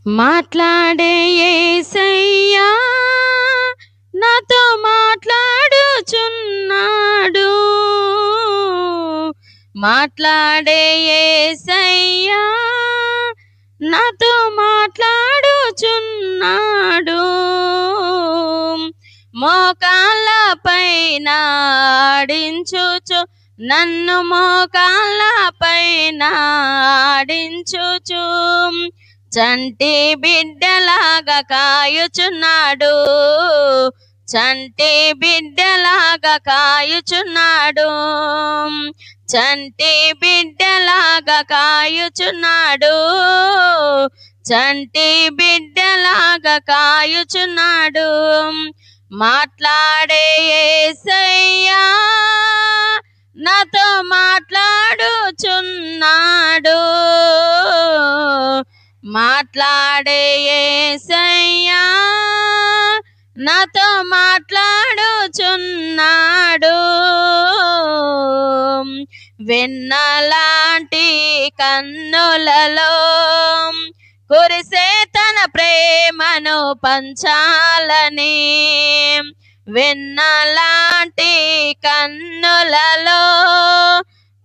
మాట్లాడే యేసయ్యా నాతో మాట్లాడుచున్నాడు. మాట్లాడే యేసయ్యా నాతో మాట్లాడుచున్నాడు. మోకాళ్ళ పైన ఆడించుచు నన్ను మోకాళ్ళ పైన ఆడించుచు చంటి బిడ్డలాగా కాయుచున్నాడు. చంటి బిడ్డలాగా కాయుచున్నాడు. చంటి బిడ్డలాగా కాయుచున్నాడు. చంటి బిడ్డలాగా కాయుచున్నాడు. మాట్లాడే యేసయ్యా నాతో మాట్లాడుచున్నాడు. మాట్లాడే యేసయ్యా నాతో మాట్లాడుచున్నాడు. వెన్నలాంటి కన్నులలో కురిసే తన ప్రేమను పంచాలని, వెన్నలాంటి కన్నులలో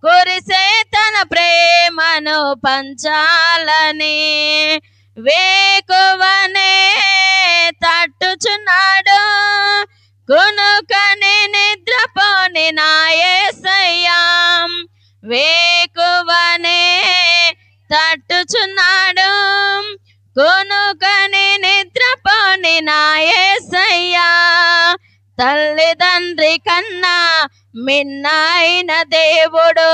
కురిసే తన ప్రేమను పంచాలని వేకువనే తట్టుచున్నాడు. కునుకని నిద్రపోని నా యేసయ్యా వేకువనే తట్టుచున్నాడు. కునుకని నిద్రపోని నా యేసయ్యా తల్లిదండ్రి కన్నా మిన్నైన దేవుడు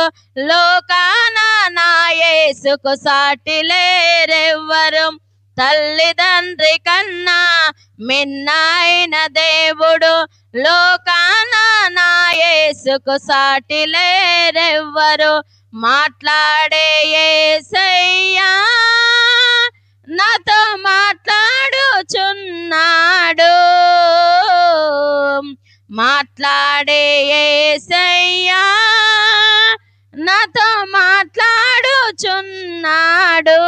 లోకాన నా యేసుకు సాటి లేరెవ్వరు. తల్లిదండ్రి కన్నా మిన్నైన దేవుడు లోకాన నా యేసుకు సాటి లేరెవ్వరు. మాట్లాడే యేసయ్యా నాతో మాట్లాడుచున్నాడు. మాట్లాడే యేసయ్యా నాతో మాట్లాడుచున్నాడు.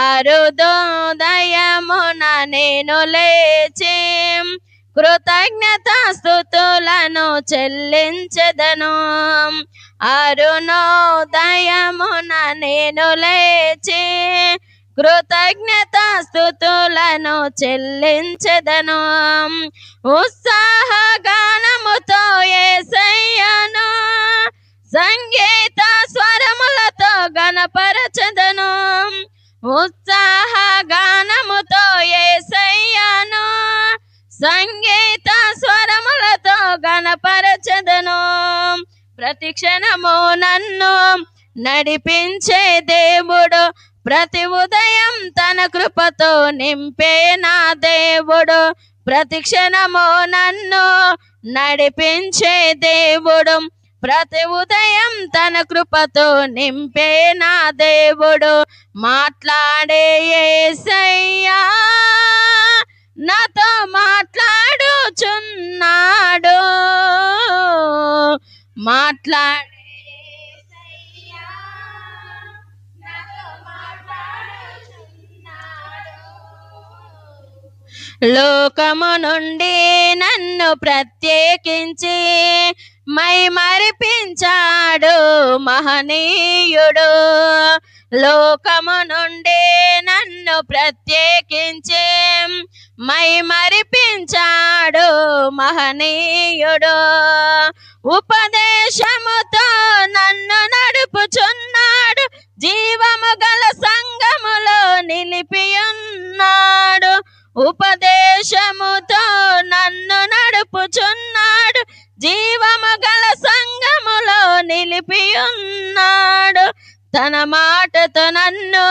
అరుదోదయమున నేను లేచి కృతజ్ఞతాస్తుతులను చెల్లించెదను. అరుణోదయమున నేను లేచి కృతజ్ఞతాస్తుతులను చెల్లించెదను. ఉత్సాహగానముతో యేసయ్యను సంగీత స్వరములతో గణపరచెదను. ఉత్సాహగానముతో యేసయ్యను సంగీత స్వరములతో గణపరచెదను. ప్రతి క్షణము నన్ను నడిపించే దేవుడు, ప్రతి ఉదయం తన కృపతో నింపే నా దేవుడు. ప్రతి క్షణము నన్ను నడిపించే దేవుడు, ప్రతి ఉదయం తన కృపతో నింపే నా దేవుడు. మాట్లాడే యేసయ్యా నాతో మాట్లాడుచున్నాడు. మాట్లాడే లోకము నుండి నన్ను ప్రత్యేకించి మై మరిపించాడు మహనీయుడు. లోకము నుండి నన్ను ప్రత్యేకించి మై మరిపించాడు మహనీయుడు. ఉపదేశముతో నన్ను నడుపుచున్నాడు, జీవము గల సంఘములో నిలిపియున్నాడు. ఉపదేశముతో నన్ను నడుపుచున్నాడు, జీవము గల సంఘములో నిలిపియున్నాడు. తన మాటతో నన్ను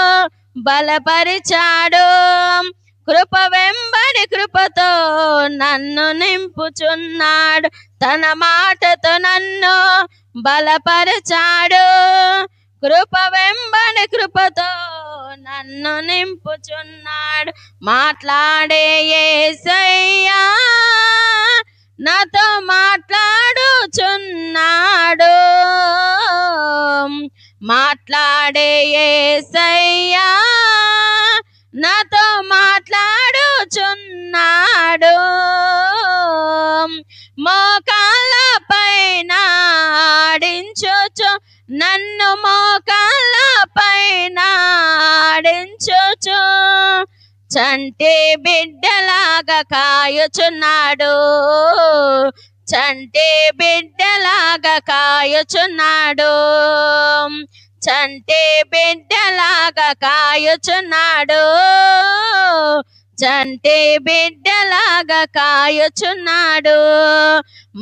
బలపరిచాడు, కృప వెంబడి కృపతో నన్ను నింపుచున్నాడు. తన మాటతో నన్ను బలపరిచాడు, కృప వెంబడి కృపతో నన్ను నింపుచున్నాడు. మాట్లాడే యేసయ్యా నాతో మాట్లాడుచున్నాడు. మాట్లాడే యేసయ్యా చున్నాడు మోకాళ్ళ పైన ఆడించుచు నన్ను మోకాళ్ళ పైన ఆడించుచు చంటి బిడ్డలాగా కాయుచున్నాడు చంటి బిడ్డలాగా కాయుచున్నాడు చంటి బిడ్డలాగా కాయుచున్నాడు చంటి బిడ్డలాగా కాయుచున్నాడు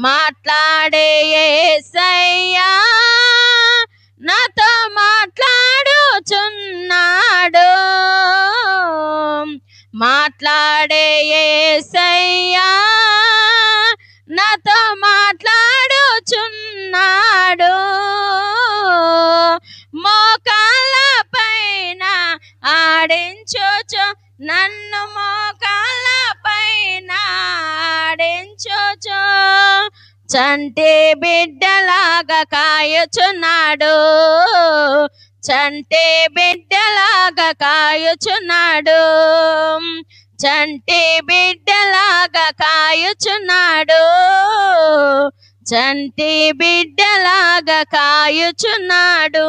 మాట్లాడే యేసయ్యా నాతో మాట్లాడుచున్నాడు మాట్లాడే యేసయ్యా నాతో మాట్లాడుచున్నాడు మోకాళ్ళ పైన ఆడించుచు నన్ను మోకాళ్ళ పైన ఆడించుచు చంటి బిడ్డలాగా కాయుచున్నాడు చంటి బిడ్డలాగా కాయుచున్నాడు చంటి బిడ్డలాగా కాయుచున్నాడు చంటి బిడ్డలాగా కాయుచున్నాడు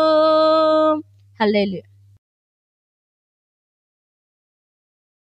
హల్లెలూయా.